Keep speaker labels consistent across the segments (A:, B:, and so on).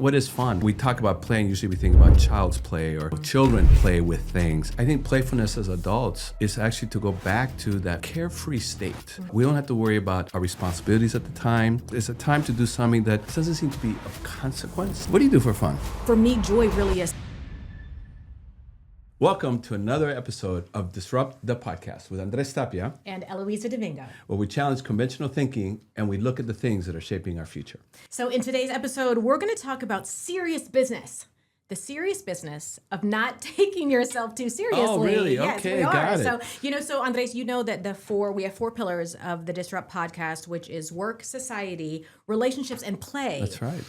A: What is fun? We talk about playing, usually we think about child's play or children play with things. I think playfulness as adults is actually to go back to that carefree state. We don't have to worry about our responsibilities at the time. It's a time to do something that doesn't seem to be of consequence. What do you do for fun?
B: For me, joy really is.
A: Welcome to another episode of Disrupt the Podcast with Andrés Tapia
B: And Eloiza Domingo.
A: where we challenge conventional thinking and we look at the things that are shaping our future.
B: So in today's episode, we're going to talk about serious business. The serious business of not taking yourself too seriously.
A: Oh, really?
B: Yes,
A: Okay,
B: we are.
A: got it.
B: So Andrés, you know that we have four pillars of the Disrupt podcast, which is work, society, relationships, and play.
A: That's right.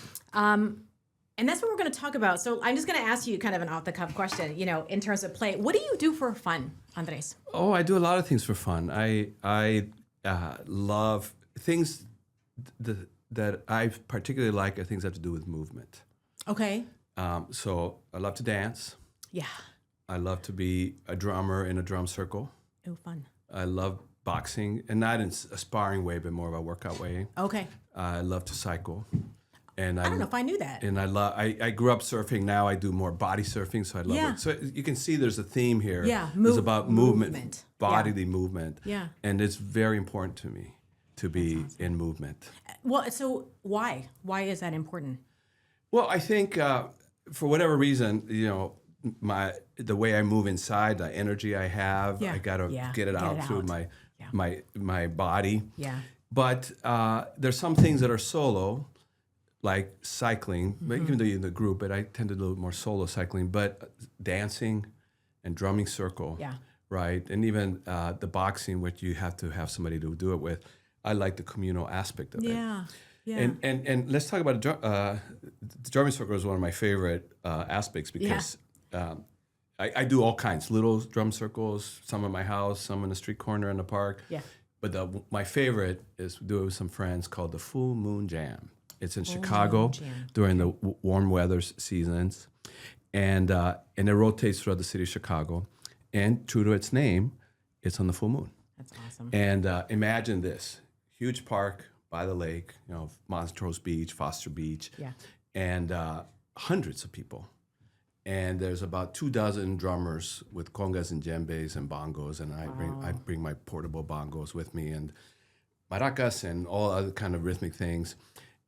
B: And that's what we're going to talk about. So I'm just going to ask you kind of an off-the-cuff question, in terms of play. What do you do for fun, Andrés?
A: Oh, I do a lot of things for fun. I love things that I particularly like are things that have to do with movement.
B: Okay.
A: So I love to dance.
B: Yeah.
A: I love to be a drummer in a drum circle.
B: Oh, fun.
A: I love boxing, and not in a sparring way, but more of a workout way.
B: Okay.
A: I love to cycle. And
B: I don't know if I knew that.
A: And I grew up surfing. Now I do more body surfing, so I love
B: Yeah.
A: it. So you can see there's a theme here.
B: Yeah,
A: It's about movement. Bodily
B: Yeah.
A: movement.
B: Yeah.
A: And it's very important to me to be in movement.
B: Well, so why? Why is that important?
A: Well, I think for whatever reason, the way I move inside, the energy I have,
B: Yeah.
A: I gotta
B: Yeah.
A: get it
B: Get
A: out
B: it
A: through
B: out.
A: my body.
B: Yeah.
A: But there's some things that are solo, like cycling, even though you're in the group, but I tend to do more solo cycling, but dancing and drumming circle,
B: Yeah.
A: right? And even the boxing, which you have to have somebody to do it with. I like the communal aspect of it.
B: Yeah. Yeah.
A: And let's talk about the drumming circle is one of my favorite aspects because I do all kinds, little drum circles, some at my house, some in the street corner in the park.
B: Yeah.
A: But my favorite is do it with some friends called the Full Moon Jam. It's in Chicago during the warm weather seasons, and it rotates throughout the city of Chicago. And true to its name, it's on the full moon.
B: That's awesome.
A: And imagine this: huge park by the lake, Montrose Beach, Foster Beach,
B: Yeah.
A: and hundreds of people. And there's about 24 drummers with congas and djembes and bongos, and I bring my portable bongos with me and maracas and all other kind of rhythmic things.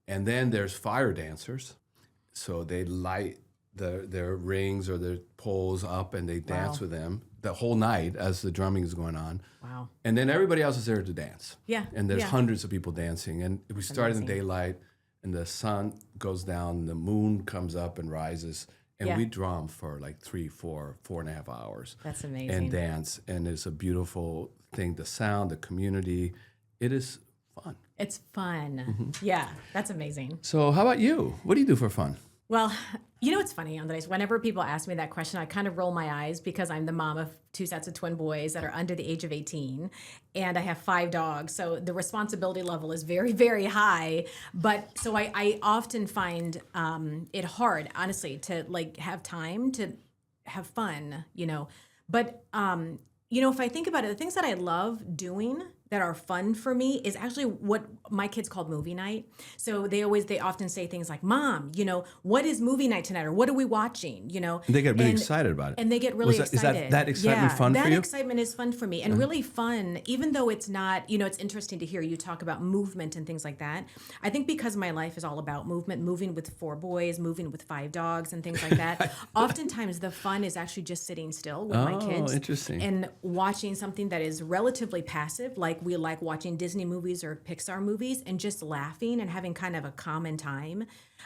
A: And then there's fire dancers, so they light their rings or their poles up and they dance with them the whole night as the drumming is going on.
B: Wow.
A: And then everybody else is there to dance.
B: Yeah.
A: And there's
B: Yeah.
A: hundreds of people dancing. And we start in daylight, and the sun goes down, the moon comes up and rises, and
B: Yeah.
A: we drum for like 3, 4, 4.5 hours.
B: That's amazing.
A: And dance, and it's a beautiful thing. The sound, the community, it is fun.
B: It's fun. Yeah. That's amazing.
A: So how about you? What do you do for fun?
B: Well, it's funny, Andres. Whenever people ask me that question, I kind of roll my eyes because I'm the mom of 2 sets of twin boys that are under the age of 18, and I have 5 dogs. So the responsibility level is very, very high. But so I often find it hard, honestly, to have time to have fun, But, if I think about it, the things that I love doing that are fun for me is actually what my kids called movie night. So they often say things like, "Mom, what is movie night tonight?" Or "What are we watching?"
A: And they get really excited about it.
B: And they get really excited.
A: Is that excitement fun for you?
B: That excitement is fun for me and really fun, even though it's not, it's interesting to hear you talk about movement and things like that. I think because my life is all about movement, moving with 4 boys, moving with 5 dogs and things like that, oftentimes the fun is actually just sitting still with my kids.
A: Oh, interesting.
B: And watching something that is relatively passive, like we like watching Disney movies or Pixar movies, and just laughing and having kind of a common time.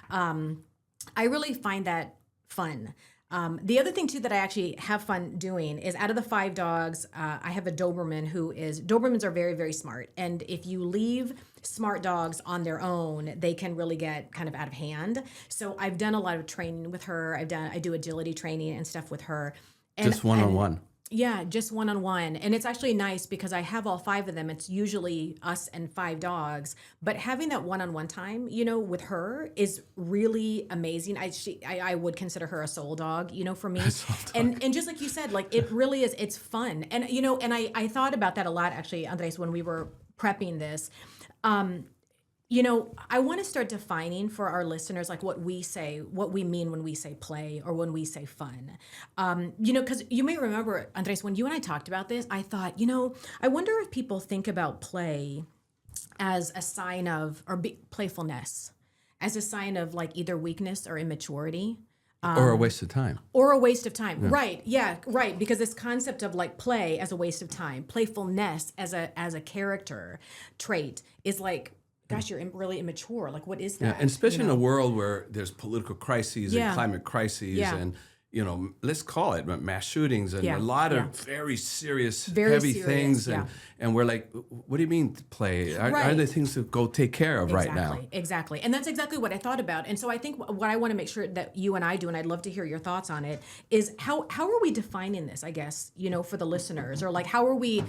B: I really find that fun. The other thing too that I actually have fun doing is, out of the 5 dogs, I have a Doberman Dobermans are very, very smart. And if you leave smart dogs on their own, they can really get kind of out of hand. So I've done a lot of training with her. I do agility training and stuff with her. And,
A: Just one-on-one.
B: Yeah, just one-on-one. And it's actually nice because I have all 5 of them. It's usually us and 5 dogs. But having that one-on-one time, with her is really amazing. I would consider her a soul dog, for me. And just like you said, it really is, it's fun. And, and I thought about that a lot, actually, Andres, when we were prepping this. I want to start defining for our listeners like what we mean when we say play or when we say fun. Because you may remember, Andres, when you and I talked about this, I thought, I wonder if people think about play as a sign of, playfulness, as a sign of like either weakness or immaturity.
A: Or a waste of time.
B: Or a waste of time. Yeah. Right. Yeah, right. Because this concept of like play as a waste of time, playfulness as a character trait is like, gosh, you're really immature. Like, what is that?
A: Yeah, and especially in a world where there's political crises and climate crises and, let's call it mass shootings and a lot of very serious, heavy things. And we're like, what do you mean play? Are there things to go take care of right now?
B: Exactly. And that's exactly what I thought about. And so I think what I want to make sure that you and I do, and I'd love to hear your thoughts on it, is how are we defining this, I guess, for the listeners, or like how are we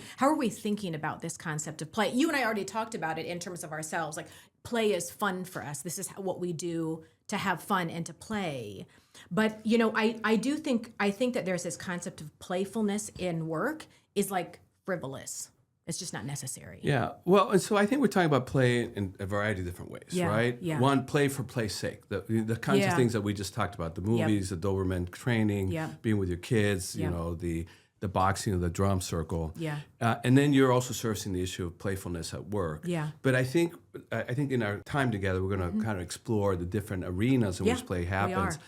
B: thinking about this concept of play? You and I already talked about it in terms of ourselves. Like play is fun for us. This is what we do to have fun and to play. But I think that there's this concept of playfulness in work is like frivolous. It's just not necessary.
A: Yeah. Well, and so I think we're talking about play in a variety of different ways, right?
B: Yeah.
A: One, play for play's sake. The kinds of things that we just talked about, the movies, the Doberman training, being with your kids, the boxing or the drum circle.
B: Yeah.
A: And then you're also servicing the issue of playfulness at work.
B: Yeah.
A: But I think in our time together, we're going to kind of explore the different arenas in which play happens.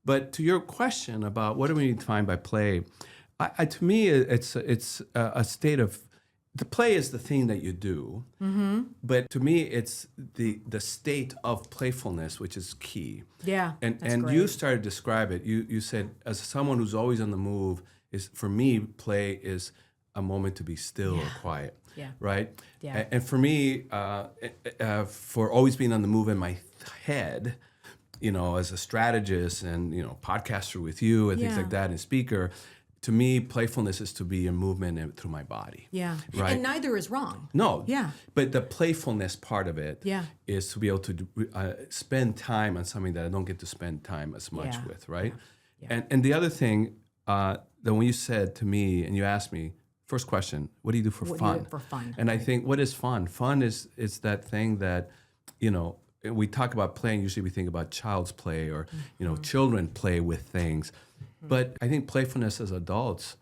A: But to your question about what do we define by play, to me, it's a state of, the play is the thing that you do, but to me, it's the state of playfulness, which is key.
B: Yeah,
A: and you started to describe it. You said, as someone who's always on the move, for me, play is a moment to be still or quiet.
B: Yeah.
A: Right?
B: Yeah.
A: And for me, for always being on the move in my head, as a strategist and, podcaster with you and things like that and speaker, to me, playfulness is to be in movement through my body.
B: Yeah.
A: Right?
B: And neither is wrong.
A: No.
B: Yeah.
A: But the playfulness part of it is to be able to spend time on something that I don't get to spend time as much with, right? Yeah. And the other thing that when you said to me and you asked me, first question, what do you do for fun?
B: Do you do for fun?
A: And I think, what is fun? Fun is that thing that, we talk about playing, usually we think about child's play or, children play with things. But I think playfulness as adults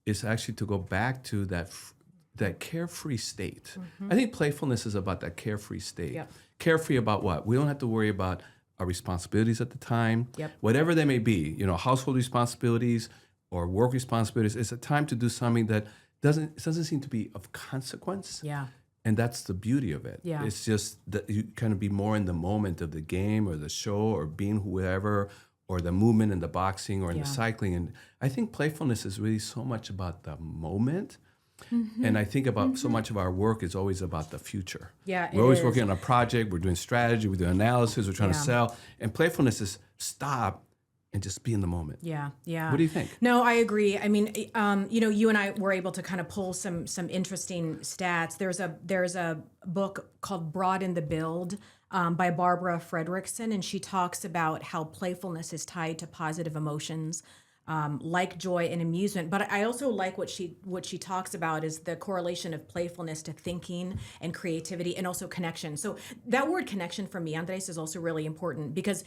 A: is actually to go back to that carefree state. I think playfulness is about that carefree state.
B: Yep.
A: Carefree about what? We don't have to worry about our responsibilities at the time, whatever they may be, household responsibilities or work responsibilities. It's a time to do something that doesn't seem to be of consequence.
B: Yeah.
A: And that's the beauty of it.
B: Yeah.
A: It's just that you kind of be more in the moment of the game or the show or being whoever or the movement in the boxing or in the cycling. And I think playfulness is really so much about the moment. And I think about so much of our work is always about the future.
B: Yeah,
A: we're always working on a project. We're doing strategy. We're doing analysis. We're trying to sell. And playfulness is stop and just be in the moment.
B: Yeah, yeah.
A: What do you think?
B: No, I agree. I mean, you and I were able to kind of pull some interesting stats. There's a book called Broaden the Build by Barbara Fredrickson, and she talks about how playfulness is tied to positive emotions, like joy and amusement. But I also like what she talks about is the correlation of playfulness to thinking and creativity and also connection. So that word connection for me, Andres, is also really important because,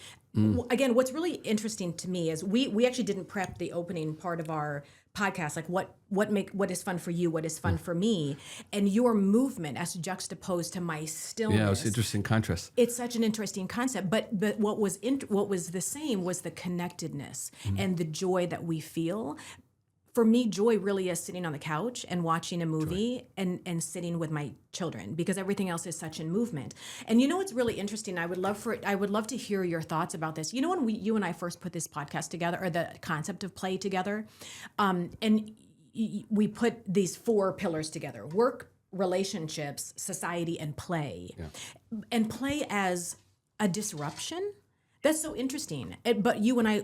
B: again, what's really interesting to me is we actually didn't prep the opening part of our podcast, like what is fun for you, what is fun for me, and your movement as juxtaposed to my stillness.
A: Yeah, it was an interesting contrast.
B: It's such an interesting concept, but what was the same was the connectedness and the joy that we feel. For me, joy really is sitting on the couch and watching a movie and sitting with my children because everything else is such in movement. And what's really interesting, I would love to hear your thoughts about this. When you and I first put this podcast together, or the concept of play together, and we put these 4 pillars together: work, relationships, society, and play. Yeah. And play as a disruption That's so interesting. But you and I,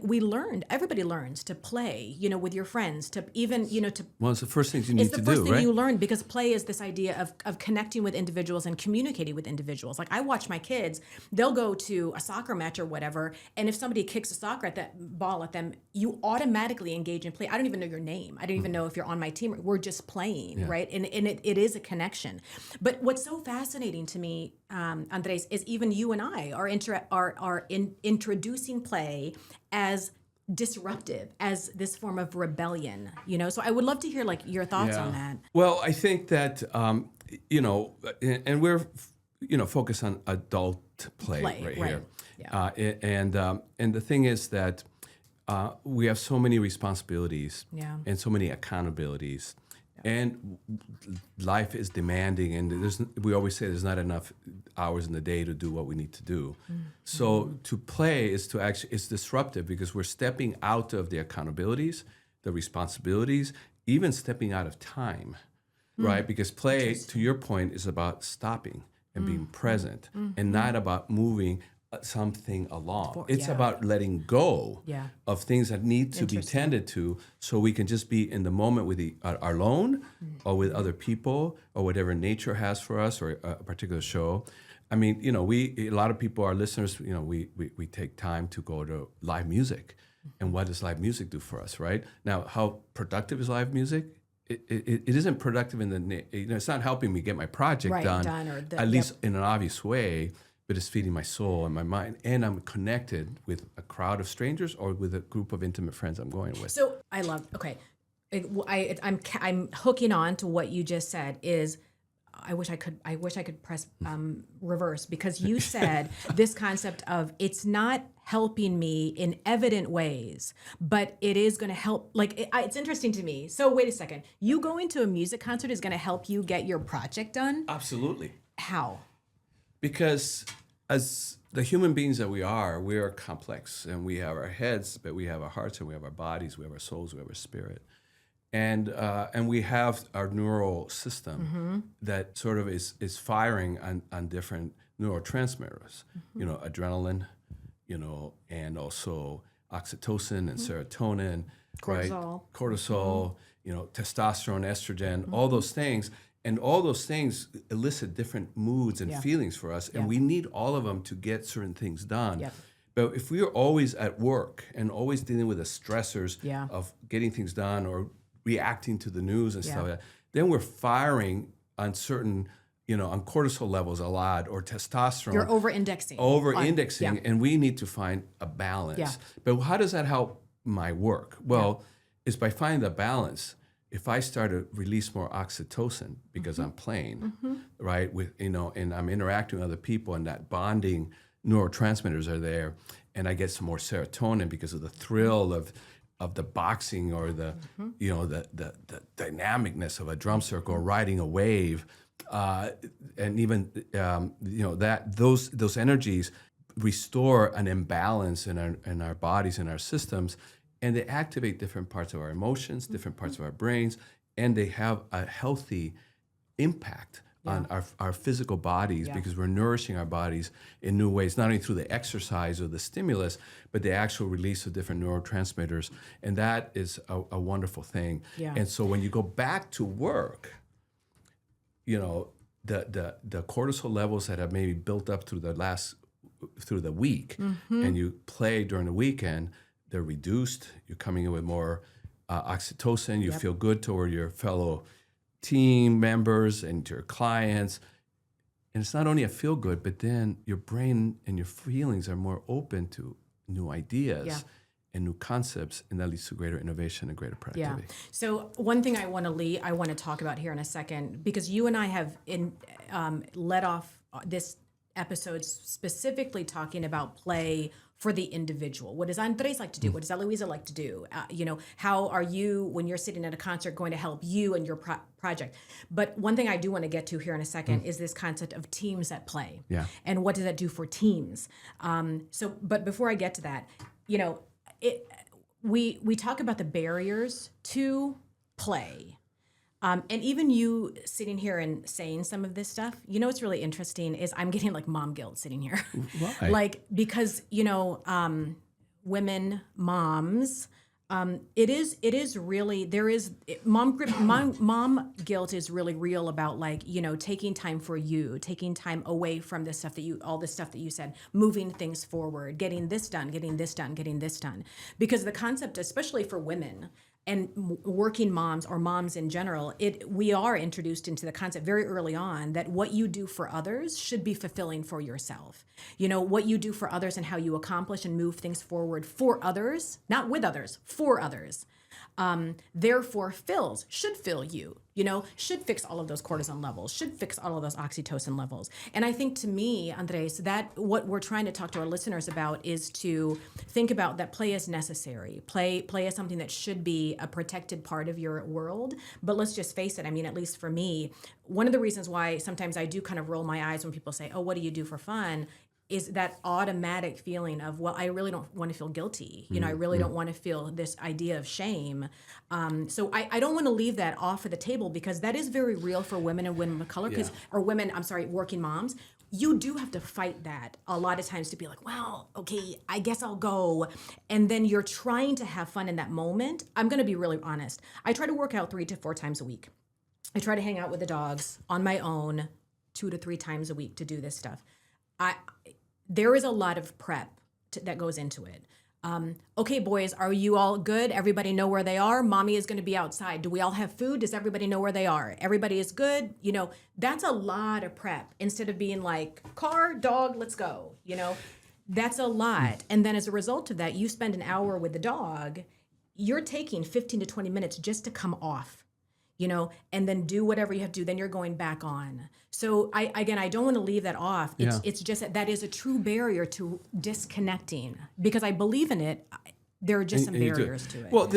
B: everybody learns to play, with your friends, to even, to
A: Well, it's the first things you
B: it's
A: need
B: the
A: to
B: first
A: do,
B: thing
A: right?
B: you learn, because play is this idea of connecting with individuals and communicating with individuals. Like I watch my kids, they'll go to a soccer match or whatever, and if somebody kicks a soccer at that ball at them, you automatically engage in play. I don't even know your name. I don't even know if you're on my team. We're just playing, right? And it is a connection. But what's so fascinating to me, Andres, is even you and I are introducing play as disruptive, as this form of rebellion, so I would love to hear like your thoughts on that.
A: Well, I think that and we're focused on adult play right here.
B: Yeah.
A: And the thing is that we have so many responsibilities
B: Yeah.
A: and so many accountabilities, and life is demanding, and we always say there's not enough hours in the day to do what we need to do. So to play is it's disruptive, because we're stepping out of the accountabilities, the responsibilities, even stepping out of time, right? Because play, to your point, is about stopping and being present, and not about moving something along. It's about letting go of things that need to be tended to, so we can just be in the moment with alone, or with other people, or whatever nature has for us, or a particular show. I mean, a lot of people, our listeners, we take time to go to live music. And what does live music do for us, right? Now, how productive is live music? It isn't productive it's not helping me get my project done, at least in an obvious way, but it's feeding my soul and my mind, and I'm connected with a crowd of strangers or with a group of intimate friends I'm going with.
B: So I love. Okay, I'm hooking on to what you just said. Is I wish I could press reverse, because you said this concept of it's not helping me in evident ways, but it is going to help. Like it's interesting to me. So wait a second. You going to a music concert is going to help you get your project done?
A: Absolutely.
B: How?
A: Because as the human beings that we are complex, and we have our heads, but we have our hearts, and we have our bodies, we have our souls, we have our spirit. And we have our neural system that sort of is firing on different neurotransmitters, adrenaline, and also oxytocin and serotonin,
B: Cortisol.
A: right? Cortisol, testosterone, estrogen, all those things. And all those things elicit different moods and feelings for us. And we need all of them to get certain things done.
B: Yep.
A: But if we are always at work and always dealing with the stressors of getting things done, or reacting to the news and stuff like that, then we're firing on certain, on cortisol levels a lot, or testosterone.
B: You're over-indexing.
A: And we need to find a balance.
B: Yeah.
A: But how does that help my work? Well, it's by finding the balance. If I start to release more oxytocin because I'm playing, right, and I'm interacting with other people, and that bonding neurotransmitters are there, and I get some more serotonin because of the thrill of the boxing, or the the dynamicness of a drum circle, or riding a wave, and even that those energies restore an imbalance in our bodies and our systems. And they activate different parts of our emotions, different parts of our brains, and they have a healthy impact on our physical bodies, because we're nourishing our bodies in new ways, not only through the exercise or the stimulus, but the actual release of different neurotransmitters. And that is a wonderful thing.
B: Yeah.
A: And so when you go back to work, the cortisol levels that have maybe built up through the week, and you play during the weekend, they're reduced. You're coming in with more oxytocin. You feel good toward your fellow team members and your clients. And it's not only a feel good, but then your brain and your feelings are more open to new ideas and new concepts, and that leads to greater innovation and greater productivity.
B: Yeah. So one thing I want to talk about here in a second, because you and I have led off this episode specifically talking about play for the individual. What does Andres like to do? What does Eloiza like to do? How are you, when you're sitting at a concert, going to help you and your project? But one thing I do want to get to here in a second is this concept of teams at play.
A: Yeah.
B: And what does that do for teams? But before I get to that, we talk about the barriers to play. And even you sitting here and saying some of this stuff, you know, what's really interesting is I'm getting like mom guilt sitting here.
A: Why?
B: Like, because, you know, women, moms, it is really, mom guilt is really real about, like, you know, taking time for you, taking time away from the stuff that all the stuff that you said, moving things forward, getting this done, getting this done, getting this done. Because the concept, especially for women and working moms or moms in general, we are introduced into the concept very early on that what you do for others should be fulfilling for yourself. You know, what you do for others and how you accomplish and move things forward for others, not with others, for others. Therefore should fill you, you know, should fix all of those cortisol levels, should fix all of those oxytocin levels. And I think, to me, Andres, that what we're trying to talk to our listeners about is to think about that play is necessary. Play is something that should be a protected part of your world. But let's just face it. I mean, at least for me, one of the reasons why sometimes I do kind of roll my eyes when people say, oh, what do you do for fun? Is that automatic feeling of, well, I really don't want to feel guilty. You know, I really don't want to feel this idea of shame. So I don't want to leave that off of the table, because that is very real for women and women of color, working moms. You do have to fight that a lot of times to be like, well, okay, I guess I'll go. And then you're trying to have fun in that moment. I'm going to be really honest. I try to work out 3 to 4 times a week. I try to hang out with the dogs on my own 2 to 3 times a week to do this stuff. There is a lot of prep that goes into it. Okay, boys, are you all good? Everybody know where they are? Mommy is going to be outside. Do we all have food? Does everybody know where they are? Everybody is good? You know, that's a lot of prep, instead of being like, car, dog, let's go. You know, that's a lot. And then as a result of that, you spend an hour with the dog, you're taking 15 to 20 minutes just to come off, you know, and then do whatever you have to do. Then you're going back on. So I don't want to leave that off. It's just that is a true barrier to disconnecting, because I believe in it. There are just some barriers to it.
A: Well,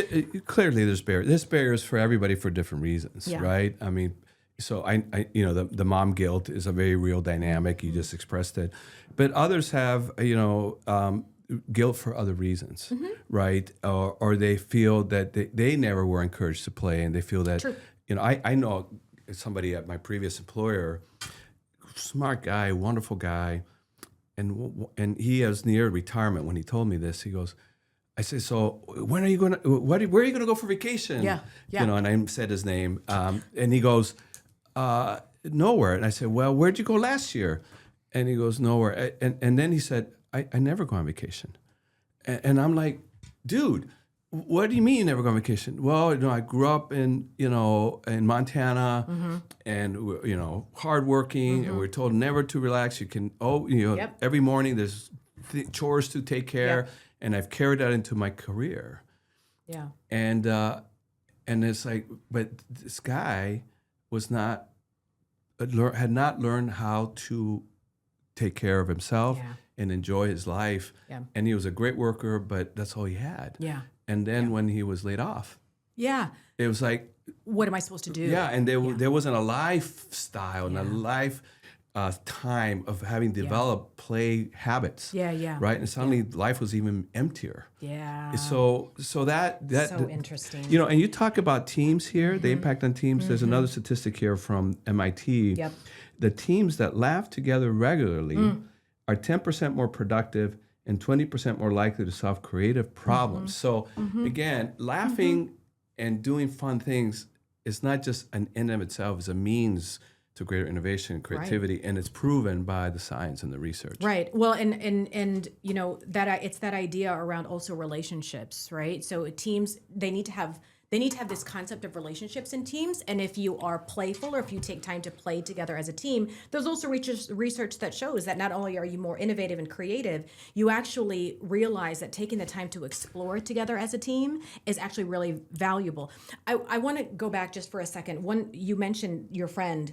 A: clearly there's barriers. There's barriers for everybody for different reasons, right? I mean, so I you know, the mom guilt is a very real dynamic. You just expressed it, but others have, you know, guilt for other reasons, right? Or they feel that they never were encouraged to play, and they feel that, you know, I know somebody at my previous employer, smart guy, wonderful guy, and he is near retirement. When he told me this, he goes, I said, so when are you going to, where are you going to go for vacation?
B: Yeah.
A: You know, and I said his name, and he goes, nowhere. And I said, well, where'd you go last year? And he goes, nowhere. And then he said, I never go on vacation. And I'm like, dude, what do you mean you never go on vacation? Well, you know, I grew up in Montana, and, you know, hardworking, and we're told never to relax. You can, every morning there's chores to take care, and I've carried that into my career. Yeah. And it's like, but this guy had not learned how to take care of himself and enjoy his life. Yeah. And he was a great worker, but that's all he had. Yeah. And then when he was laid off, it was like,
B: what am I supposed to do?
A: Yeah, and there wasn't a lifestyle and a life time of having developed play habits. Right, and suddenly life was even emptier. So that
B: so interesting.
A: You know, and you talk about teams here, the impact on teams. There's another statistic here from MIT. The teams that laugh together regularly are 10% more productive and 20% more likely to solve creative problems. So again, laughing and doing fun things is not just an end of itself, it's a means to greater innovation and creativity, and it's proven by the science and the research.
B: Right. Well, and you know, that it's that idea around also relationships, right? So teams, they need to have this concept of relationships in teams. And if you are playful, or if you take time to play together as a team, there's also research that shows that not only are you more innovative and creative, you actually realize that taking the time to explore together as a team is actually really valuable. I want to go back just for a second. You mentioned your friend.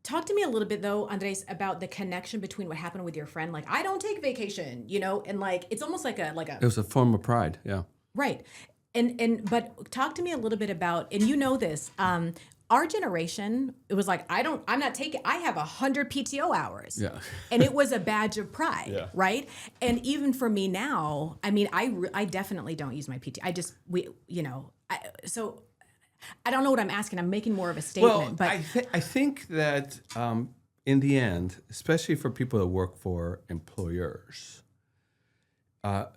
B: Talk to me a little bit, though, Andres, about the connection between what happened with your friend. Like, I don't take vacation, you know, and like, it's almost like a.
A: It was a form of pride, yeah.
B: Right. But talk to me a little bit about, and you know this, our generation, it was like, I have 100 PTO hours. Yeah. And it was a badge of pride, right? And even for me now, I mean, I definitely don't use my PTO. So I don't know what I'm asking. I'm making more of a statement.
A: Well,
B: but
A: I think that in the end, especially for people that work for employers,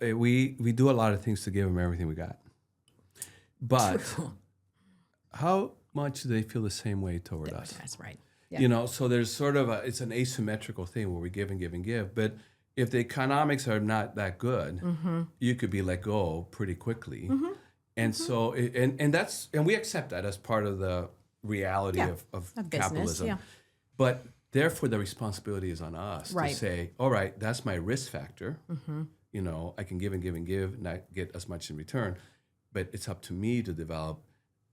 A: we do a lot of things to give them everything we got. But how much do they feel the same way toward us?
B: That's right. Yeah.
A: So there's sort of it's an asymmetrical thing where we give and give and give. But if the economics are not that good, you could be let go pretty quickly. And so, and we accept that as part of the reality of
B: business,
A: capitalism.
B: yeah.
A: But therefore, the responsibility is on us
B: Right.
A: to say, all right, that's my risk factor. I can give and give and give, not get as much in return. But it's up to me to develop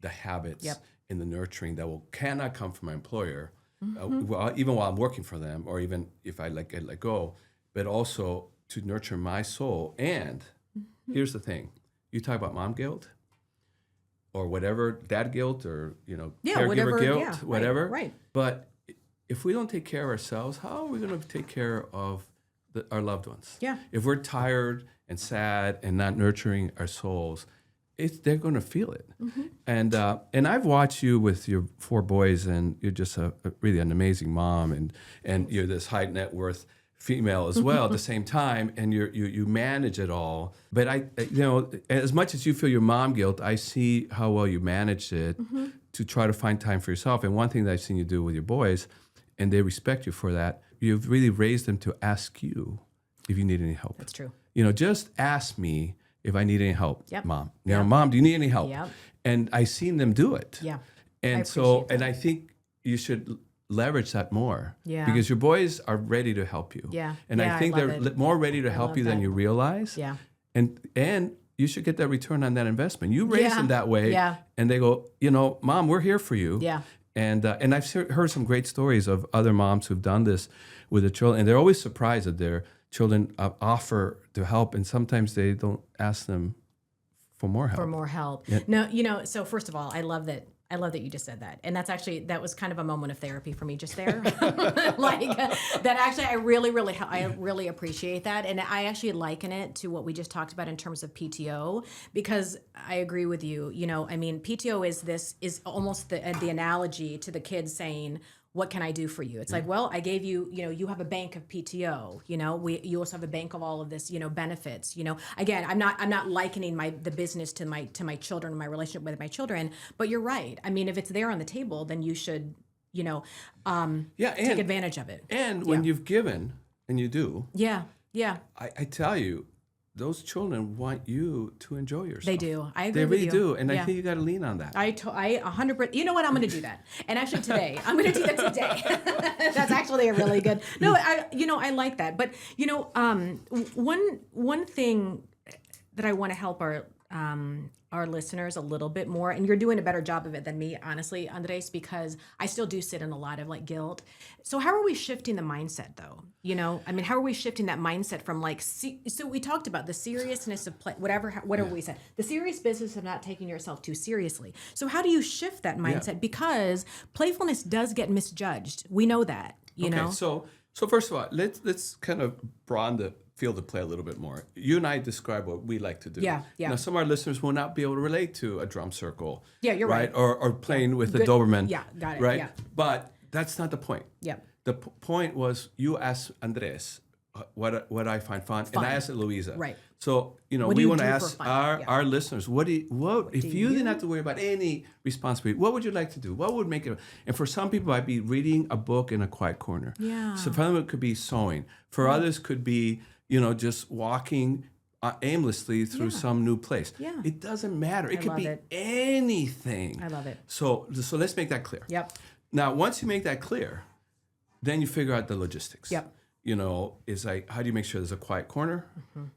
A: the habits and the nurturing that cannot come from my employer, even while I'm working for them, or even if I let go, but also to nurture my soul. And here's the thing. You talk about mom guilt or whatever, dad guilt or, caregiver guilt, whatever.
B: Right.
A: But if we don't take care of ourselves, how are we going to take care of our loved ones?
B: Yeah.
A: If we're tired and sad and not nurturing our souls, they're going to feel it. And I've watched you with your 4 boys, and you're just really an amazing mom, and you're this high net worth female as well at the same time, and you manage it all. But as much as you feel your mom guilt, I see how well you managed it to try to find time for yourself. And one thing that I've seen you do with your boys, and they respect you for that, you've really raised them to ask you if you need any help.
B: That's true.
A: Just ask me if I need any help,
B: Yep.
A: Mom. Mom, do you need any help?
B: Yep.
A: And I've seen them do it.
B: Yeah.
A: And so, and I think you should leverage that more.
B: Yeah.
A: Because your boys are ready to help you.
B: Yeah.
A: And
B: Yeah,
A: I think
B: I
A: they're
B: love it.
A: more ready to help
B: love
A: you than
B: that.
A: you realize.
B: Yeah.
A: And you should get that return on that investment. You raise
B: Yeah.
A: them that way.
B: Yeah.
A: And they go, Mom, we're here for you.
B: Yeah.
A: And I've heard some great stories of other moms who've done this with their children. And they're always surprised that their children offer to help. And sometimes they don't ask them for more help.
B: For more help.
A: Yeah.
B: No, so first of all, I love that you just said that. And that was kind of a moment of therapy for me just there. That actually, I really appreciate that. And I actually liken it to what we just talked about in terms of PTO, because I agree with you. PTO is almost the analogy to the kids saying, what can I do for you? It's like, well, I gave you, you have a bank of PTO, you also have a bank of all of this, benefits, again, I'm not likening the business to my children, my relationship with my children, but you're right. I mean, if it's there on the table, then you should, take advantage of it.
A: And when you've given, and you do.
B: Yeah. Yeah.
A: I tell you, those children want you to enjoy yourself.
B: They do. I agree
A: They
B: with
A: really
B: you.
A: do. And
B: Yeah.
A: I think you got to lean on that.
B: I 100%. You know what? I'm going to do that. And actually today, I'm going to do that today. That's actually a really good. No, I like that. But one thing that I want to help our listeners a little bit more, and you're doing a better job of it than me, honestly, Andres, because I still do sit in a lot of guilt. So how are we shifting the mindset though? How are we shifting that mindset from so we talked about the seriousness of play, whatever we said, the serious business of not taking yourself too seriously. So how do you shift that mindset?
A: Yeah.
B: Because playfulness does get misjudged. We know that, you know?
A: So first of all, let's kind of broaden the field of play a little bit more. You and I describe what we like to do.
B: Yeah.
A: Now, some of our listeners will not be able to relate to a drum circle.
B: Yeah, you're right.
A: Or playing with the
B: Good.
A: Doberman.
B: Yeah, got it.
A: Right?
B: Yeah.
A: But that's not the point.
B: Yeah.
A: The point was you asked Andres what I find fun, and I asked Eloiza.
B: Right.
A: So,
B: What do
A: we
B: you
A: want to
B: do for
A: ask
B: fun?
A: our listeners, if you didn't have to worry about any responsibility, what would you like to do? What would make it? And for some people, I'd be reading a book in a quiet corner.
B: Yeah.
A: So for them, it could be sewing. For others, could be, just walking aimlessly through some new place.
B: Yeah.
A: It doesn't matter. It could
B: love
A: be
B: it.
A: anything.
B: I love it.
A: So let's make that clear.
B: Yep.
A: Now, once you make that clear, then you figure out the logistics.
B: Yep.
A: Is how do you make sure there's a quiet corner?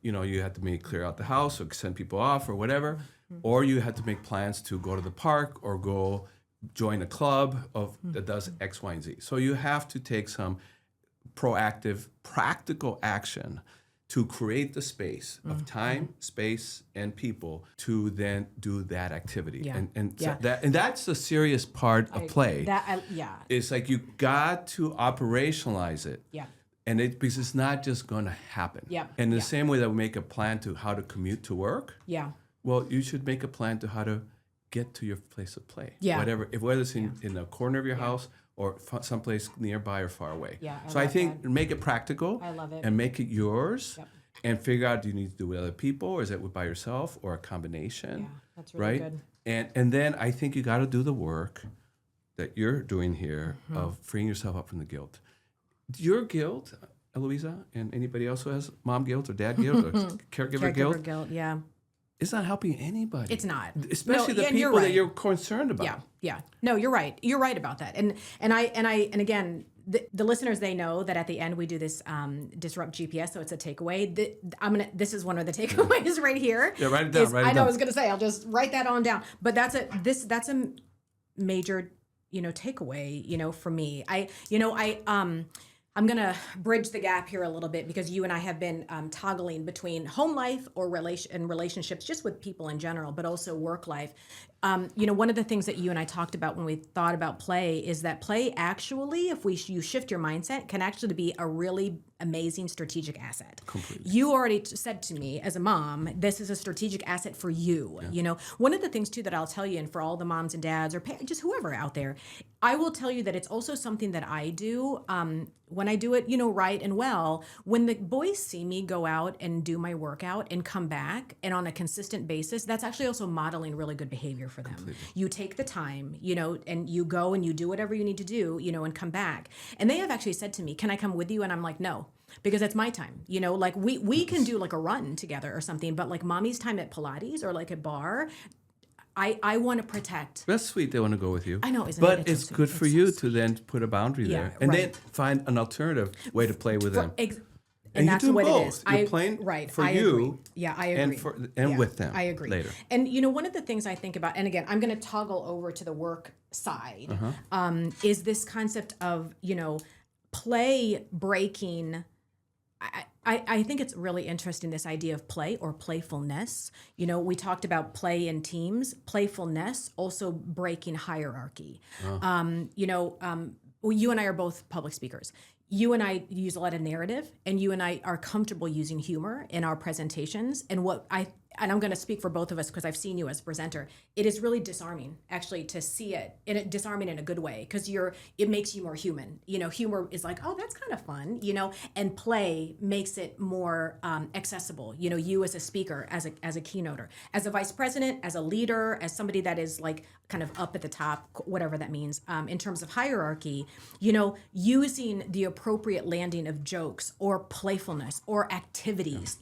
A: You have to clear out the house or send people off or whatever. Or you have to make plans to go to the park or go join a club that does X, Y, and Z. So you have to take some proactive, practical action to create the space of time, space, and people to then do that activity.
B: Yeah.
A: So that's the serious part of play. It's like you got to operationalize it.
B: Yeah.
A: And because it's not just going to happen.
B: Yeah.
A: And in the same way that we make a plan to how to commute to work,
B: Yeah.
A: well, you should make a plan to how to get to your place of play.
B: Yeah.
A: Whether it's in the corner of your house or someplace nearby or far away.
B: Yeah,
A: so I think make it practical.
B: I love it.
A: And make it yours.
B: Yep.
A: And figure out, do you need to do it with other people, or is it by yourself, or a combination?
B: Yeah, that's really
A: right?
B: good.
A: And then I think you got to do the work that you're doing here of freeing yourself up from the guilt. Your guilt, Eloiza, and anybody else who has mom guilt or dad guilt or caregiver guilt,
B: yeah.
A: It's not helping anybody.
B: It's not.
A: Especially the people that you're concerned about.
B: Yeah. No, you're right. You're right about that. And again, the listeners, they know that at the end we do this disrupt GPS, so it's a takeaway. This is one of the takeaways right here.
A: Yeah, write it down.
B: I know. I was gonna say I'll just write that on down. But that's a major takeaway for me. I'm going to bridge the gap here a little bit because you and I have been toggling between home life or relationships just with people in general, but also work life. One of the things that you and I talked about when we thought about play is that play actually, if you shift your mindset, can actually be a really amazing strategic asset.
A: Completely.
B: You already said to me as a mom, this is a strategic asset for you. Yeah. One of the things too that I'll tell you, and for all the moms and dads or just whoever out there, I will tell you that it's also something that I do when I do it, right and well. When the boys see me go out and do my workout and come back and on a consistent basis, that's actually also modeling really good behavior for them. Completely. You take the time, and you go and you do whatever you need to do, and come back. And they have actually said to me, "Can I come with you?" And I'm like, "No." Because it's my time, like we can do like a run together or something, but like mommy's time at Pilates or like a bar, I want to protect.
A: That's sweet. They want to go with you.
B: I know, isn't
A: but
B: it?
A: It's good for you to then put a boundary there and then find an alternative way to play with them.
B: And that's what it is.
A: You're playing for you.
B: Agree. Yeah, I agree.
A: And with them.
B: I agree.
A: Later.
B: And one of the things I think about, and again, I'm going to toggle over to the work side, is this concept of play breaking. I think it's really interesting, this idea of play or playfulness. We talked about play in teams, playfulness, also breaking hierarchy. Well, you and I are both public speakers. You and I use a lot of narrative, and you and I are comfortable using humor in our presentations. And I'm going to speak for both of us because I've seen you as a presenter. It is really disarming, actually, to see it, disarming in a good way, because it makes you more human. Humor is like, oh, that's kind of fun, and play makes it more accessible. You as a speaker, as a keynoter, as a vice president, as a leader, as somebody that is like kind of up at the top, whatever that means, in terms of hierarchy, using the appropriate landing of jokes or playfulness or activities,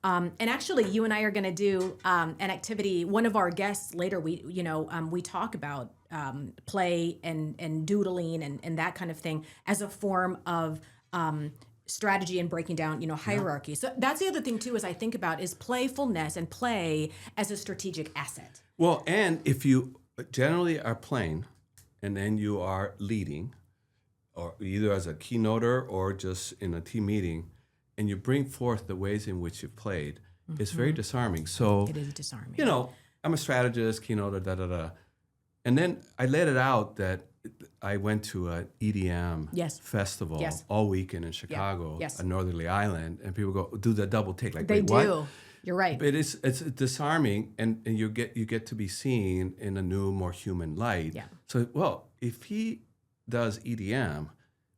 B: and actually you and I are going to do an activity. One of our guests later, we talk about play and doodling and that kind of thing as a form of strategy and breaking down, hierarchy. So that's the other thing too, as I think about, is playfulness and play as a strategic asset.
A: Well, and if you generally are playing and then you are leading, or either as a keynoter or just in a team meeting, and you bring forth the ways in which you've played, it's very disarming. So
B: it is disarming.
A: I'm a strategist, keynoter, and then I let it out that I went to an EDM festival all weekend in Chicago, a Northerly Island, and people go do the double take, like
B: they
A: wait,
B: do. What? You're right.
A: But it's disarming, and you get to be seen in a new, more human light.
B: Yeah.
A: So, if he does EDM,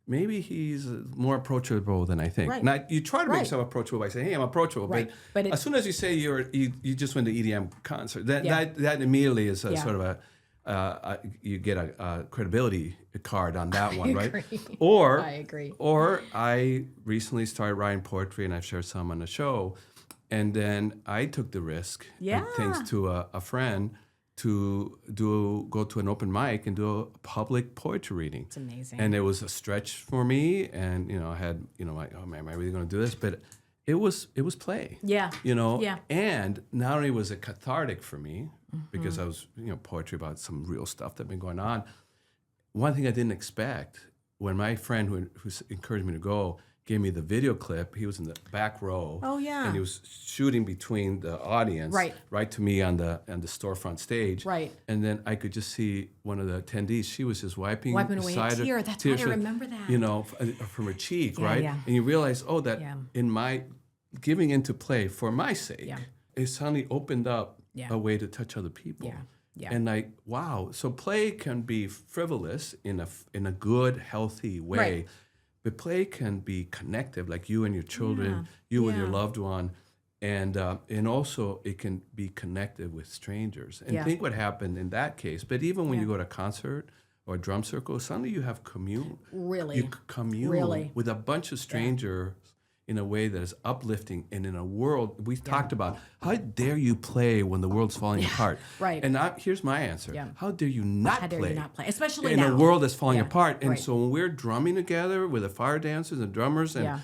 A: maybe he's more approachable than I think.
B: Right.
A: Now, you try to make yourself approachable by saying, "Hey, I'm approachable."
B: Right.
A: But as soon as you say you just went to EDM concert, that immediately is a sort of you get a credibility card on that one, right? Or
B: I agree.
A: Or I recently started writing poetry, and I've shared some on the show, and then I took the risk, thanks to a friend, to go to an open mic and do a public poetry reading.
B: It's amazing.
A: And it was a stretch for me, and I had like, oh man, am I really going to do this? But it was play.
B: Yeah.
A: Yeah. And not only was it cathartic for me because I was poetry about some real stuff that had been going on. One thing I didn't expect, when my friend who encouraged me to go gave me the video clip, he was in the back row.
B: Oh yeah.
A: And he was shooting between the audience, right to me on the storefront stage.
B: Right.
A: And then I could just see one of the attendees. She was just wiping
B: away a tear. That's right. I remember that.
A: From her cheek, right? Yeah. And you realize, in my giving into play for my sake, it suddenly opened up a way to touch other people.
B: Yeah. Yeah.
A: And like, wow. So play can be frivolous in a good, healthy way,
B: Right.
A: but play can be connective, like you and your children, you with your
B: Yeah.
A: loved one, and also it can be connected with strangers. And
B: Yeah.
A: think what happened in that case. But even when you go to a concert or a drum circle, suddenly you have
B: Really.
A: you commune
B: Really.
A: with a bunch of strangers in a way that is uplifting, and in a world we talked about, how dare you play when the world's falling apart?
B: Right.
A: And here's my answer:
B: Yeah.
A: how dare you not
B: How dare
A: play?
B: you not play? Especially
A: in
B: now.
A: a world that's falling
B: Yeah.
A: apart. And
B: Right.
A: so when we're drumming together with the fire dancers and drummers, and
B: Yeah.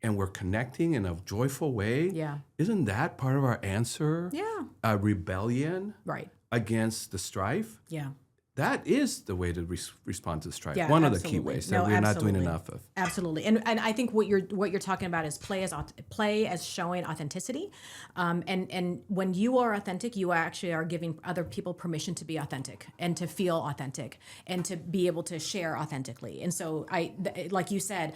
A: and we're connecting in a joyful way,
B: Yeah.
A: isn't that part of our answer?
B: Yeah.
A: A rebellion
B: Right.
A: against the strife.
B: Yeah.
A: That is the way to respond to strife.
B: Yeah,
A: One of the key
B: absolutely.
A: ways that we're not doing enough of.
B: Absolutely, and I think what you're talking about is play as showing authenticity, and when you are authentic, you actually are giving other people permission to be authentic and to feel authentic and to be able to share authentically. And so like you said,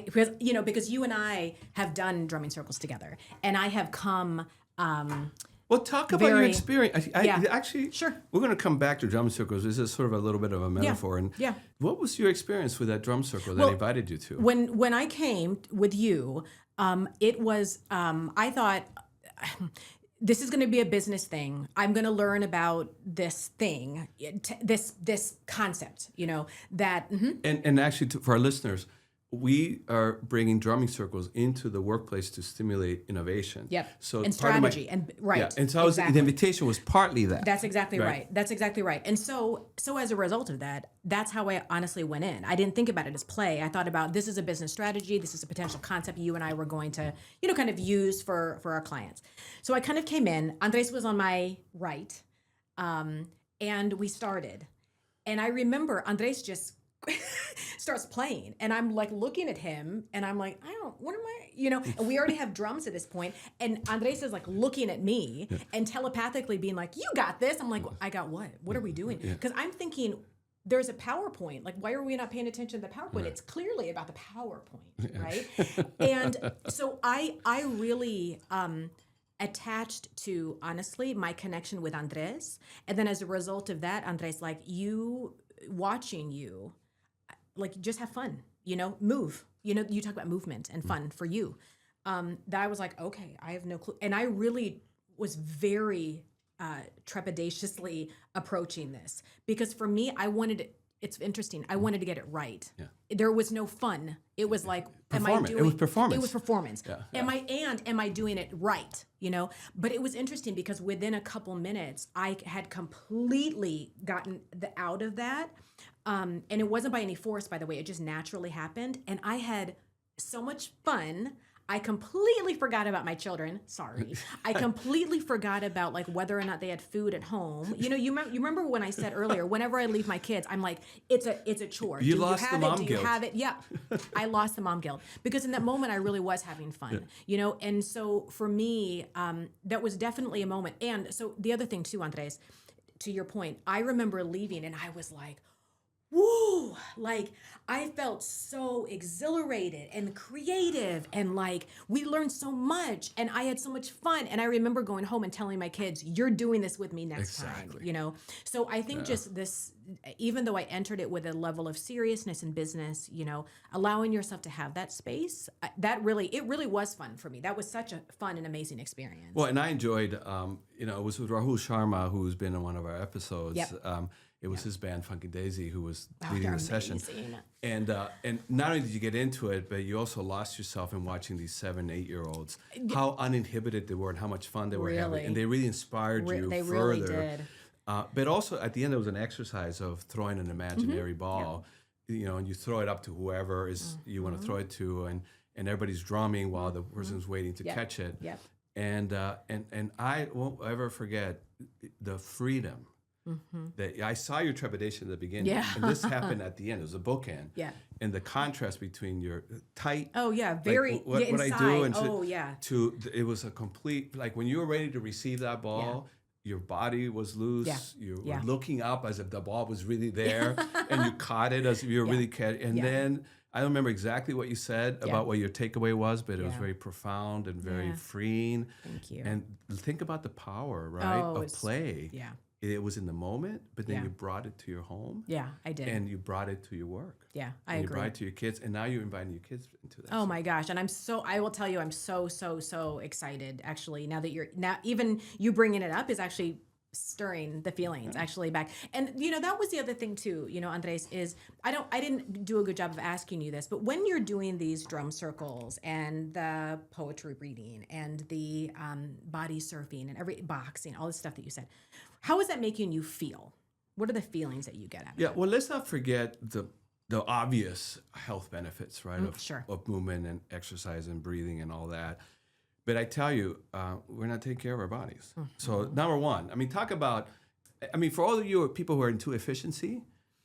B: because you and I have done drumming circles together, and I have come.
A: Well, talk about your experience. Actually,
B: Sure.
A: We're going to come back to drum circles. This is sort of a little bit of a metaphor. And
B: Yeah.
A: what was your experience with that drum circle that invited you to?
B: When I came with you, it was I thought this is going to be a business thing. I'm going to learn about this thing, this concept. That.
A: And actually, for our listeners, we are bringing drumming circles into the workplace to stimulate innovation.
B: Yep.
A: So
B: And
A: part of
B: strategy right.
A: Yeah. And so the invitation was partly that.
B: That's exactly right. That's exactly right. And so as a result of that, that's how I honestly went in. I didn't think about it as play. I thought about, this is a business strategy. This is a potential concept you and I were going to, kind of use for our clients. So I kind of came in. Andres was on my right, and we started. And I remember Andres just starts playing, and I'm like looking at him, and I'm like, what am I, and we already have drums at this point, and Andres is like looking at me and telepathically being like, you got this. I'm like, I got what? What are we doing? Because I'm thinking, there's a PowerPoint. Like, why are we not paying attention to the PowerPoint? It's clearly about the PowerPoint, right? And so I really attached to, honestly, my connection with Andres. And then as a result of that, Andres, like, watching you, like, just have fun, move. You talk about movement and fun for you. That I was like, okay, I have no clue. And I really was very trepidatiously approaching this, because for me, it's interesting. I wanted to get it right. Yeah. There was no fun. It was like,
A: it was performance.
B: It was performance.
A: Yeah.
B: Am I doing it right? But it was interesting because within a couple minutes, I had completely gotten out of that. And it wasn't by any force, by the way. It just naturally happened. And I had so much fun. I completely forgot about my children. Sorry. I completely forgot about, like, whether or not they had food at home. You remember when I said earlier, whenever I leave my kids, I'm like, it's a chore.
A: You lost the mom guilt.
B: Do you have it? Yeah. I lost the mom guilt, because in that moment I really was having fun, and so for me, that was definitely a moment. And so the other thing too, Andres, to your point, I remember leaving and I was like, woo, like, I felt so exhilarated and creative, and like, we learned so much, and I had so much fun. And I remember going home and telling my kids, you're doing this with me next time, So I think just this, even though I entered it with a level of seriousness in business, allowing yourself to have that space, it really was fun for me. That was such a fun and amazing experience.
A: Well, and I enjoyed, it was with Rahul Sharma, who's been in one of our episodes.
B: Yep.
A: It was his band Funky Daisy who was leading the session.
B: Amazing.
A: And not only did you get into it, but you also lost yourself in watching these 7-8-year-olds, how uninhibited they were and how much fun they were having. And they really inspired you
B: they
A: further.
B: Really did.
A: But also at the end, there was an exercise of throwing an imaginary ball, and you throw it up to whoever you want to throw it to, and everybody's drumming while the person's waiting to catch it.
B: Yep.
A: And I won't ever forget the freedom. That I saw your trepidation at the beginning, and this happened at the end. It was a bookend, and the contrast between your tight,
B: very
A: what I do, and
B: to
A: it was a complete, like, when you were ready to receive that ball, your body was loose. You were looking up as if the ball was really there, and you caught it as if you were really catching. And then I don't remember exactly what you said about what your takeaway was, but it was very profound and very freeing.
B: Thank you.
A: And think about the power, right, of play.
B: Yeah.
A: it was in the moment, but then
B: Yeah.
A: you brought it to your home.
B: Yeah, I did.
A: And you brought it to your work.
B: Yeah, I
A: And you
B: agree.
A: brought it to your kids, and now you're inviting your kids into that.
B: Oh my gosh. And I will tell you, I'm so excited actually. Now that even you bringing it up is actually stirring the feelings actually back. And, that was the other thing too, Andres, is I didn't do a good job of asking you this, but when you're doing these drum circles and the poetry reading and the body surfing and every boxing, all this stuff that you said, how is that making you feel? What are the feelings that you get out of it?
A: Well, let's not forget the obvious health benefits, right?
B: Sure.
A: Of movement and exercise and breathing and all that. But I tell you, we're not taking care of our bodies. So number one, talk about, for all of you people who are into efficiency,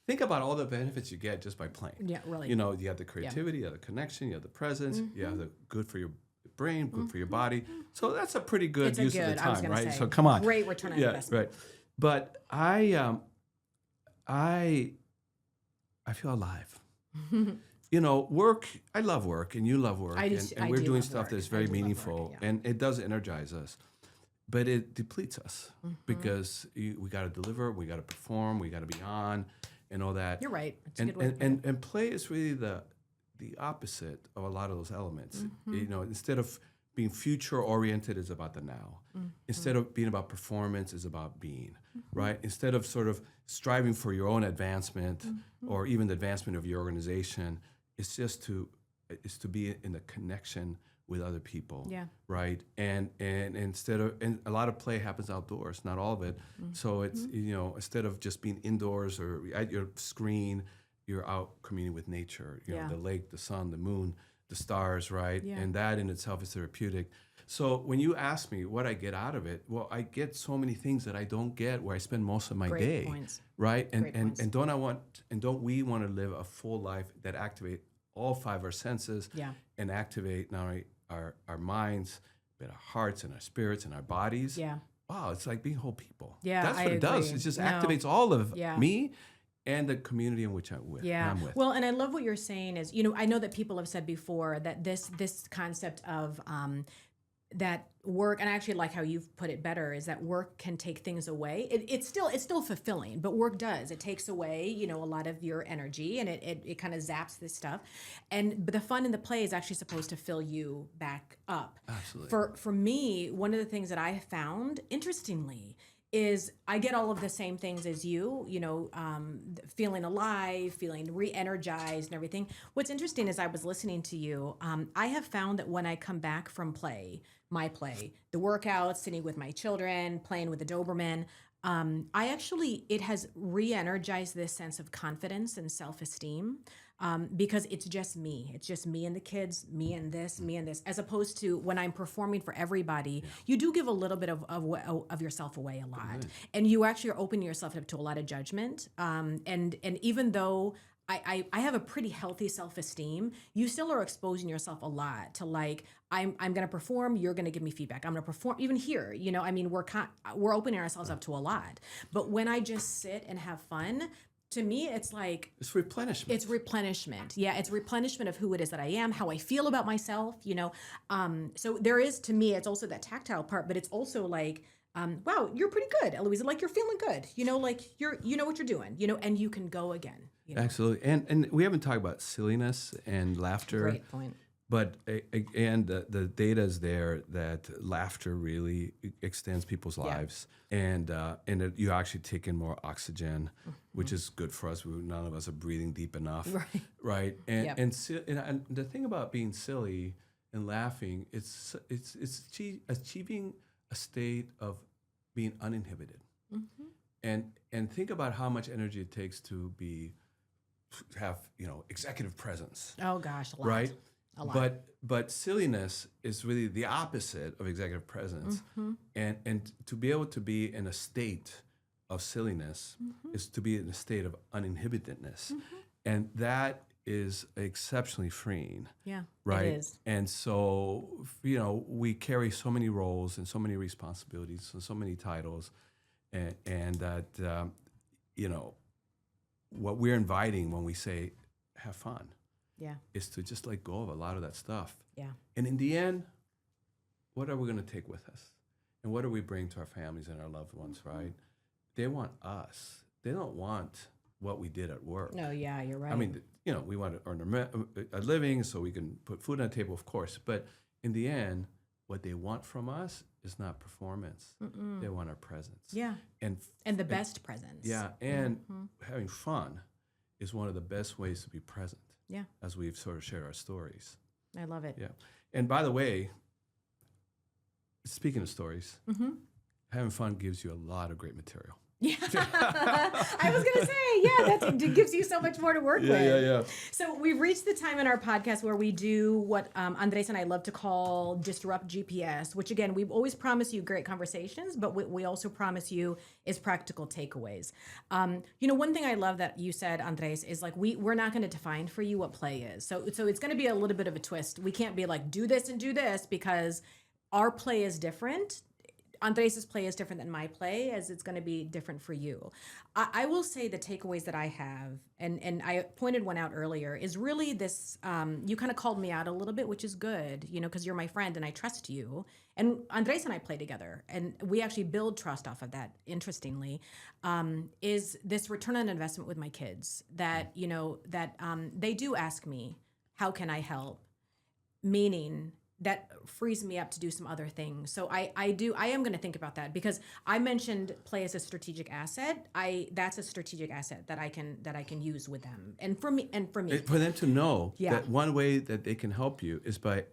A: think about all the benefits you get just by playing.
B: Yeah, really.
A: You have the creativity, you have the connection, you have the presence, you have the good for your brain, good for your body. So that's a pretty good use of the
B: I was
A: time,
B: gonna
A: right?
B: say,
A: So come on.
B: great return on investment.
A: Right. But I feel alive. Work, I love work and you love work.
B: I do-
A: and
B: I
A: we're
B: do
A: doing
B: love
A: stuff
B: work.
A: that's
B: I
A: very
B: do love work,
A: meaningful
B: yeah.
A: and it does energize us. But it depletes us because we got to deliver, we got to perform, we got to be on and all that.
B: You're right. It's a
A: And,
B: good way to
A: and,
B: put it.
A: and play is really the opposite of a lot of those elements. Instead of being future oriented, it's about the now. Instead of being about performance, it's about being, right? Instead of sort of striving for your own advancement or even the advancement of your organization, it's just to be in the connection with other people,
B: Yeah.
A: right? And a lot of play happens outdoors, not all of it. So it's instead of just being indoors or at your screen, you're out communing with nature.
B: Yeah.
A: The lake, the sun, the moon, the stars, right?
B: Yeah.
A: And that in itself is therapeutic. So when you ask me what I get out of it, well, I get so many things that I don't get where I spend most of my
B: Great
A: day,
B: points.
A: right?
B: Great points.
A: And don't we want to live a full life that activate all five of our senses
B: Yeah.
A: and activate not only our minds, but our hearts and our spirits and our bodies?
B: Yeah.
A: Wow, it's like being whole people.
B: Yeah,
A: That's
B: I
A: what it does.
B: agree.
A: It just
B: No.
A: activates all of
B: Yeah.
A: me and the community in which I'm with.
B: Yeah.
A: I'm with.
B: Well, and I love what you're saying is, I know that people have said before that this concept of that work, and I actually like how you've put it better, is that work can take things away. It's still fulfilling, but work does. It takes away, a lot of your energy, and it kind of zaps this stuff. But the fun and the play is actually supposed to fill you back up.
A: Absolutely.
B: For me, one of the things that I found, interestingly, is I get all of the same things as you, feeling alive, feeling re-energized and everything. What's interesting is I was listening to you. I have found that when I come back from my play, the workouts, sitting with my children, playing with the Doberman, it has re-energized this sense of confidence and self-esteem. Because it's just me. It's just me and the kids, me and this, as opposed to when I'm performing for everybody, you do give a little bit of yourself away a lot. And you actually are opening yourself up to a lot of judgment. And even though I have a pretty healthy self-esteem, you still are exposing yourself a lot to I'm going to perform, you're going to give me feedback. I'm going to perform even here, we're opening ourselves up to a lot. But when I just sit and have fun, to me, it's like...
A: It's replenishment.
B: It's replenishment. Yeah, it's replenishment of who it is that I am, how I feel about myself, So there is, to me, it's also that tactile part, but it's also like, wow, you're pretty good, Eloiza. Like, you're feeling good. You know what you're doing, and you can go again.
A: Absolutely. And we haven't talked about silliness and laughter.
B: Great point.
A: But again, the data is there that laughter really extends people's lives, and that you actually take in more oxygen, which is good for us. None of us are breathing deep enough, right? And and the thing about being silly and laughing, it's achieving a state of being uninhibited, and think about how much energy it takes to have executive presence.
B: Oh gosh, a lot.
A: Right.
B: A lot.
A: But silliness is really the opposite of executive presence, and to be able to be in a state of silliness is to be in a state of uninhibitedness, and that is exceptionally freeing.
B: Yeah,
A: right.
B: It is.
A: And so we carry so many roles and so many responsibilities and so many titles, and that what we're inviting when we say have fun.
B: Yeah.
A: Is to just let go of a lot of that stuff.
B: Yeah.
A: And in the end, what are we going to take with us? And what do we bring to our families and our loved ones, right? they want us. They don't want what we did at work.
B: No, yeah, you're right.
A: I mean, we want to earn a living so we can put food on the table, of course. But in the end, what they want from us is not performance. They want our presence.
B: Yeah.
A: And
B: the best presence.
A: Yeah. And having fun is one of the best ways to be present.
B: Yeah.
A: As we've sort of shared our stories.
B: I love it.
A: Yeah. And by the way, speaking of stories, having fun gives you a lot of great material.
B: Yeah, I was going to say, it gives you so much more to work with.
A: Yeah.
B: So we've reached the time in our podcast where we do what Andres and I love to call disrupt GPS, which again, we've always promised you great conversations, but what we also promise you is practical takeaways. One thing I love that you said, Andres, is like, we're not going to define for you what play is. So it's going to be a little bit of a twist. We can't be like, do this and do this, because our play is different. Andres' play is different than my play, as it's going to be different for you. I will say the takeaways that I have, and I pointed one out earlier, is really this, you kind of called me out a little bit, which is good, because you're my friend and I trust you. And Andres and I play together, and we actually build trust off of that, interestingly, is this return on investment with my kids that, they do ask me, how can I help? Meaning, that frees me up to do some other things. So I am going to think about that, because I mentioned play as a strategic asset. That's a strategic asset that I can use with them. And for me.
A: For them to know that one way that they can help you is by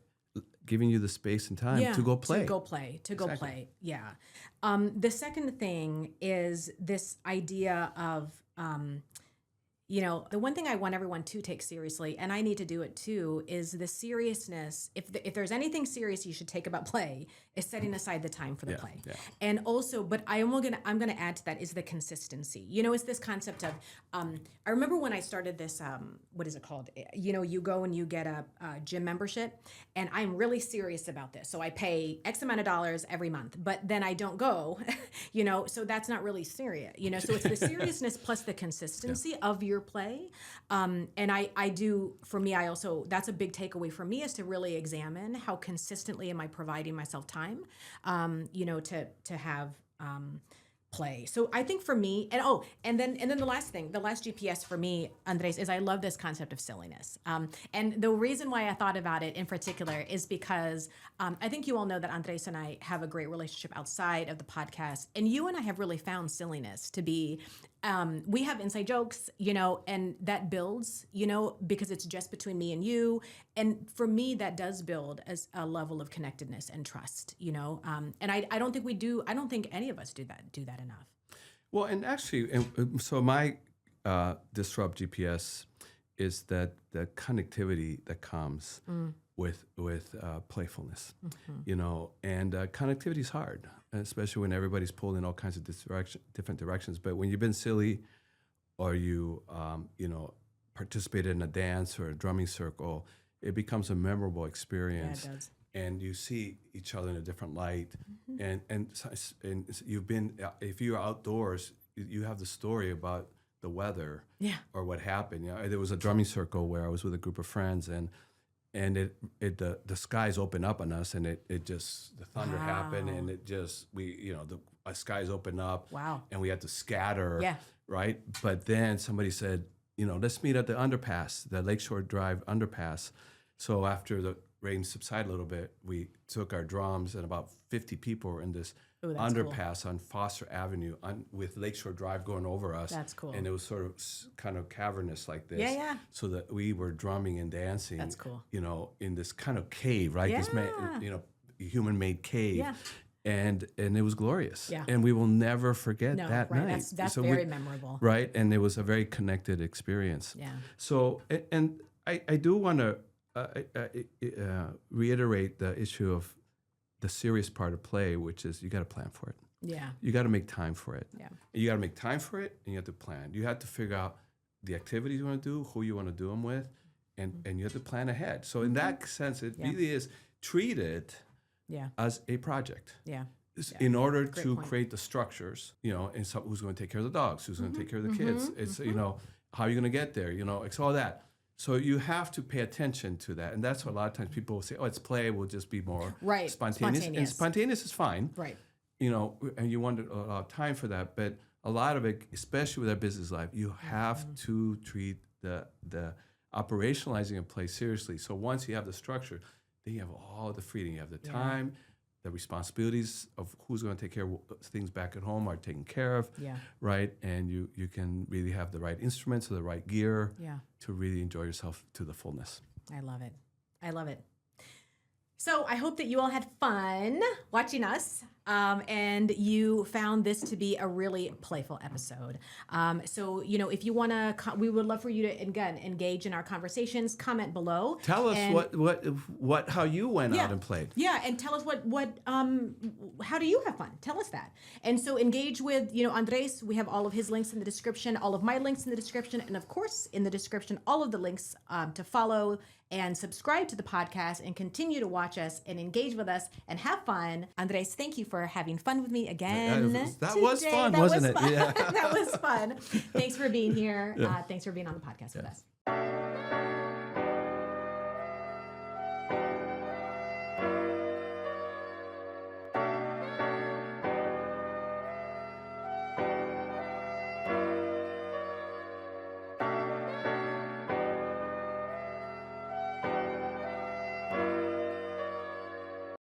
A: giving you the space and time to go play.
B: To go play. Yeah. The second thing is this idea of, the one thing I want everyone to take seriously, and I need to do it too, is the seriousness. If there's anything serious you should take about play, is setting aside the time for the play. Yeah. And also, but I'm gonna add to that is the consistency. It's this concept of, I remember when I started this, what is it called? You go and you get a gym membership, and I'm really serious about this. So I pay X amount of dollars every month, but then I don't go, so that's not really serious, so it's the seriousness plus the consistency of your play. And I do, for me, that's a big takeaway for me, is to really examine how consistently am I providing myself time, to have play. So I think for me, and then the last GPS for me, Andres, is I love this concept of silliness. And the reason why I thought about it in particular is because I think you all know that Andres and I have a great relationship outside of the podcast, and you and I have really found silliness to be, we have inside jokes, and that builds, because it's just between me and you. And for me, that does build as a level of connectedness and trust, and I don't think any of us do that enough.
A: Well, and actually, so my disrupt GPS is that the connectivity that comes with playfulness, and connectivity is hard, especially when everybody's pulled in all kinds of different directions. But when you've been silly, or you participated in a dance or a drumming circle, it becomes a memorable experience.
B: Yeah, it does.
A: And you see each other in a different light, and you've been, if you're outdoors, you have the story about the weather, or what happened. There was a drumming circle where I was with a group of friends, and the skies opened up on us, and it just, the thunder happened, and it just, the skies opened up, and we had to scatter, right? But then somebody said, let's meet at the underpass, the Lakeshore Drive underpass. So after the rain subsided a little bit, we took our drums, and about 50 people were in this underpass on Foster Avenue with Lakeshore Drive going over us.
B: That's cool.
A: And it was sort of kind of cavernous like this.
B: Yeah.
A: So that we were drumming and dancing.
B: That's cool.
A: In this kind of cave, right?
B: Yeah.
A: This human-made cave.
B: Yeah.
A: And it was glorious.
B: Yeah.
A: And we will never forget that night.
B: That's very memorable.
A: Right. And it was a very connected experience.
B: Yeah.
A: So, and I do want to reiterate the issue of the serious part of play, which is you got to plan for it.
B: Yeah.
A: You got to make time for it.
B: Yeah.
A: You got to make time for it, and you have to plan. You have to figure out the activities you want to do, who you want to do them with, and you have to plan ahead. So in that sense, it really is treat it as a project.
B: Yeah.
A: In order to create the structures, and who's going to take care of the dogs, who's going to take care of the kids. It's, how are you going to get there? It's all that. So you have to pay attention to that. And that's what a lot of times people will say, it's play, will just be more spontaneous. And spontaneous is fine.
B: Right.
A: And you want a lot of time for that. But a lot of it, especially with our business life, you have to treat the operationalizing a place seriously. So once you have the structure, then you have all the freedom. You have the time, the responsibilities of who's going to take care of things back at home are taken care of, right? And you can really have the right instruments or the right gear to really enjoy yourself to the fullness.
B: I love it. I love it. So I hope that you all had fun watching us, and you found this to be a really playful episode. So, if you want to, we would love for you to, again, engage in our conversations, comment below.
A: Tell us how you went out and played.
B: Yeah, and tell us how do you have fun? Tell us that. And so engage with, Andrés. We have all of his links in the description, all of my links in the description, and of course, in the description, all of the links to follow and subscribe to the podcast and continue to watch us and engage with us and have fun. Andrés, thank you for having fun with me again.
A: That was fun, wasn't it?
B: Yeah. That was fun. Thanks for being here. Thanks for being on the podcast with us.